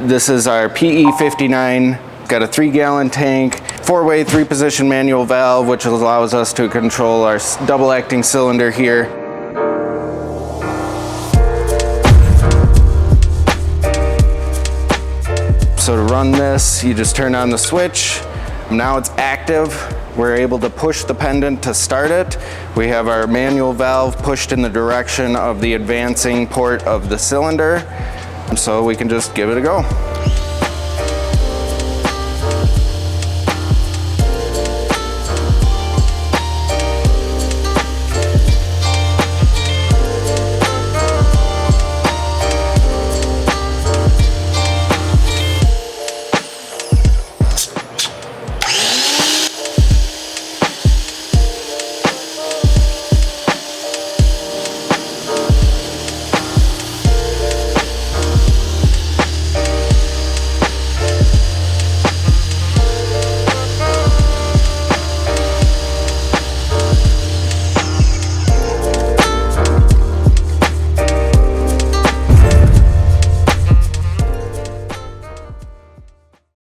This is our PE59. Got a 3-gallon tank, 4-way 3-position manual valve, which allows us to control our double acting cylinder here. So to run this, you just turn on the switch. Now it's active. We're able to push the pendant to start it. We have our manual valve pushed in the direction of the advancing port of the cylinder. So we can just give it a go.